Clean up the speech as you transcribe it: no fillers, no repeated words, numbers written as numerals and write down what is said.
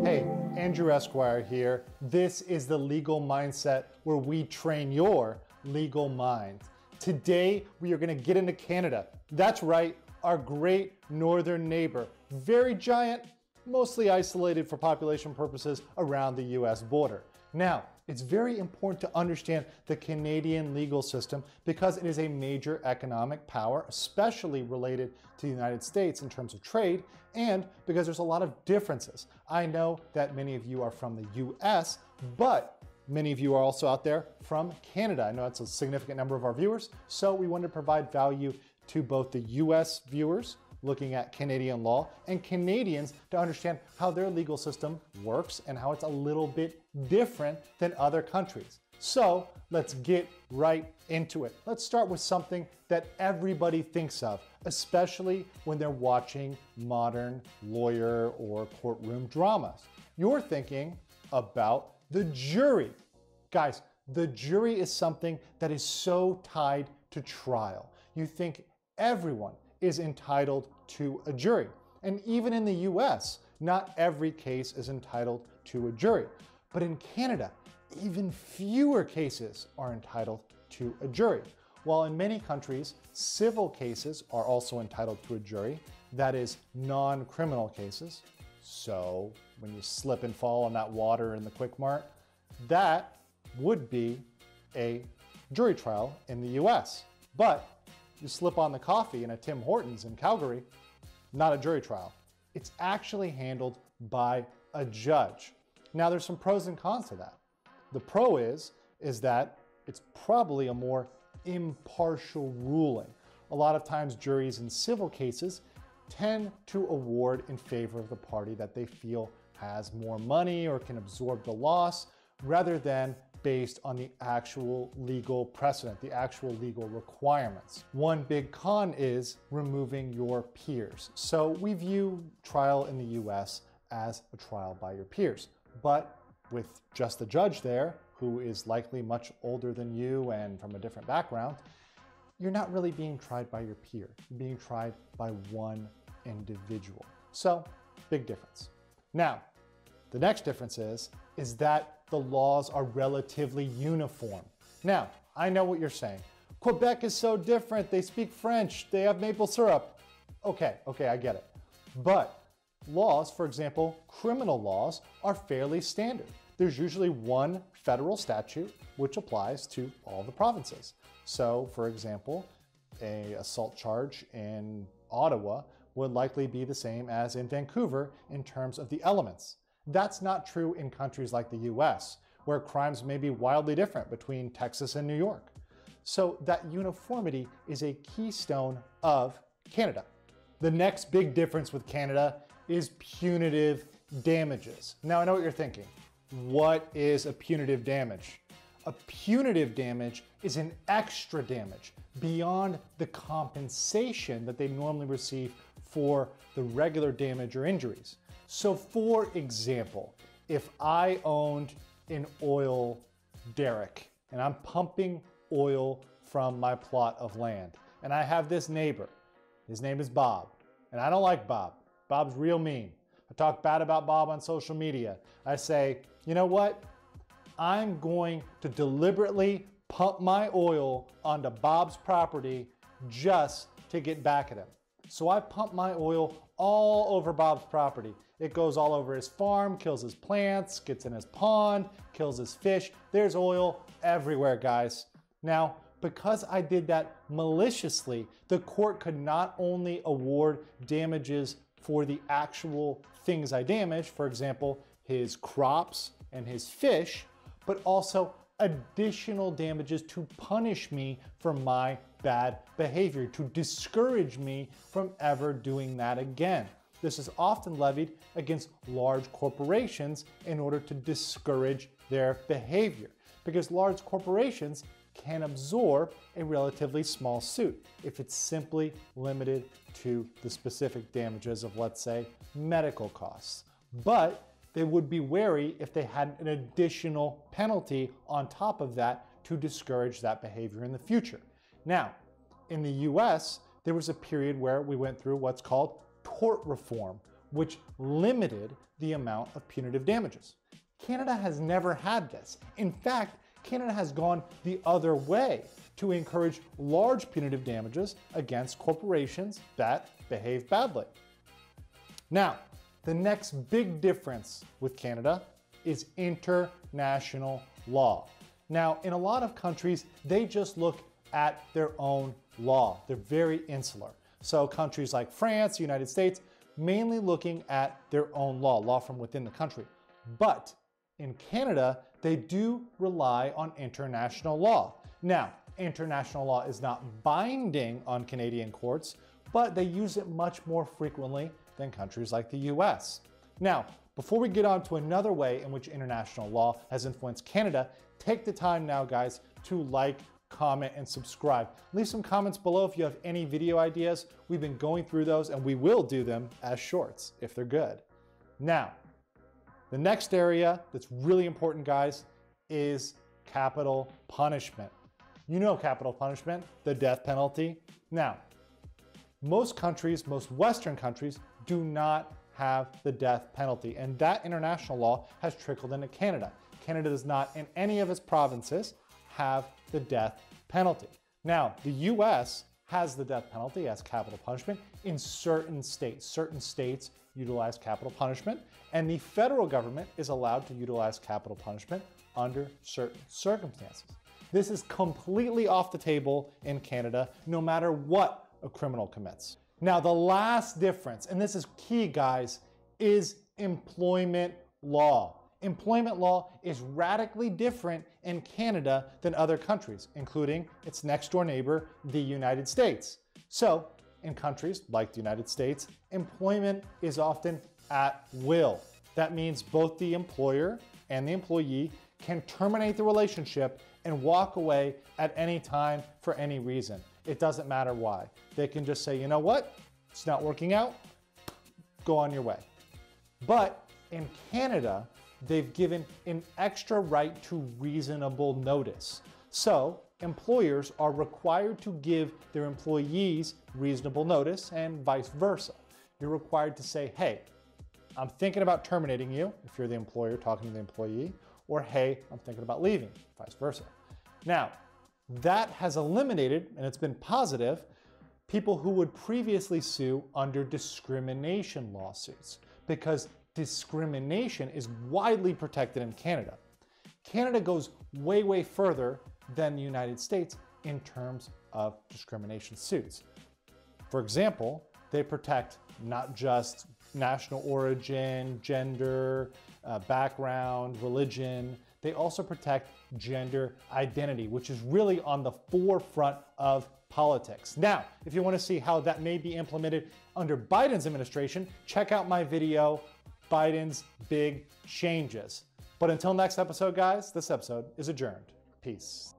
Hey, Andrew Esquire here. This is the Legal Mindset, where we train your legal mind. Today, we are going to get into Canada. That's right, our great northern neighbor. Very giant, mostly isolated for population purposes around the US border. Now, it's very important to understand the Canadian legal system because it is a major economic power, especially related to the United States in terms of trade, and because there's a lot of differences. I know that many of you are from the US, but many of you are also out there from Canada. I know that's a significant number of our viewers, so we wanted to provide value to both the US viewers looking at Canadian law and Canadians to understand how their legal system works and how it's a little bit different than other countries. So let's get right into it. Let's start with something that everybody thinks of, especially when they're watching modern lawyer or courtroom dramas. You're thinking about the jury. Guys, the jury is something that is so tied to trial. You think everyone is entitled to a jury. And even in the US, not every case is entitled to a jury. But in Canada, even fewer cases are entitled to a jury. While in many countries, civil cases are also entitled to a jury, that is non-criminal cases. So when you slip and fall in that water in the Quick Mart, that would be a jury trial in the US. But you slip on the coffee in a Tim Hortons in Calgary, not a jury trial. It's actually handled by a judge. Now there's some pros and cons to that. The pro is that it's probably a more impartial ruling. A lot of times juries in civil cases tend to award in favor of the party that they feel has more money or can absorb the loss, rather than based on the actual legal precedent, the actual legal requirements. One big con is removing your peers. So we view trial in the US as a trial by your peers, but with just the judge there, who is likely much older than you and from a different background, you're not really being tried by your peer. You're being tried by one individual. So, big difference. Now, the next difference is that the laws are relatively uniform. Now, I know what you're saying. Quebec is so different. They speak French. They have maple syrup. Okay, I get it. But laws, for example, criminal laws, are fairly standard. There's usually one federal statute which applies to all the provinces. So, for example, an assault charge in Ottawa would likely be the same as in Vancouver in terms of the elements. That's not true in countries like the US, where crimes may be wildly different between Texas and New York. So that uniformity is a keystone of Canada. The next big difference with Canada is punitive damages. Now I know what you're thinking. What is a punitive damage? A punitive damage is an extra damage beyond the compensation that they normally receive for the regular damage or injuries. So for example, if I owned an oil derrick and I'm pumping oil from my plot of land and I have this neighbor, his name is Bob, and I don't like Bob. Bob's real mean. I talk bad about Bob on social media. I say, you know what? I'm going to deliberately pump my oil onto Bob's property just to get back at him. So I pump my oil all over Bob's property. It goes all over his farm, kills his plants, gets in his pond, kills his fish. There's oil everywhere, guys. Now, because I did that maliciously, the court could not only award damages for the actual things I damaged, for example, his crops and his fish, but also additional damages to punish me for my bad behavior, to discourage me from ever doing that again. This is often levied against large corporations in order to discourage their behavior, because large corporations can absorb a relatively small suit if it's simply limited to the specific damages of, let's say, medical costs. But they would be wary if they had an additional penalty on top of that to discourage that behavior in the future. Now, in the US, there was a period where we went through what's called tort reform, which limited the amount of punitive damages. Canada has never had this. In fact, Canada has gone the other way to encourage large punitive damages against corporations that behave badly. Now, the next big difference with Canada is international law. Now, in a lot of countries, they just look at their own law. They're very insular. So countries like France, United States, mainly looking at their own law from within the country. But in Canada, they do rely on international law. Now, international law is not binding on Canadian courts, but they use it much more frequently than countries like the US. Now, before we get on to another way in which international law has influenced Canada, take the time now, guys, to like, comment, and subscribe. Leave some comments below if you have any video ideas. We've been going through those and we will do them as shorts if they're good. Now, the next area that's really important, guys, is capital punishment. You know capital punishment, the death penalty. Now, most countries, most Western countries, do not have the death penalty, and that international law has trickled into Canada. Canada does not, in any of its provinces, have the death penalty. Now, the US has the death penalty as capital punishment in certain states. Certain states utilize capital punishment, and the federal government is allowed to utilize capital punishment under certain circumstances. This is completely off the table in Canada, no matter what a criminal commits. Now, the last difference, and this is key, guys, is employment law. Employment law is radically different in Canada than other countries, including its next door neighbor, the United States. So, in countries like the United States, employment is often at will. That means both the employer and the employee can terminate the relationship and walk away at any time for any reason. It doesn't matter why. They can just say, you know what, it's not working out, go on your way. But in Canada, they've given an extra right to reasonable notice. So employers are required to give their employees reasonable notice and vice versa. You're required to say, hey, I'm thinking about terminating you, if you're the employer talking to the employee, or hey, I'm thinking about leaving, vice versa. Now, that has eliminated, and it's been positive, people who would previously sue under discrimination lawsuits, because discrimination is widely protected in Canada. Canada goes way, way further than the United States in terms of discrimination suits. For example, they protect not just national origin, gender, background, religion. They also protect gender identity, which is really on the forefront of politics. Now, if you want to see how that may be implemented under Biden's administration, check out my video, Biden's Big Changes. But until next episode, guys, this episode is adjourned. Peace.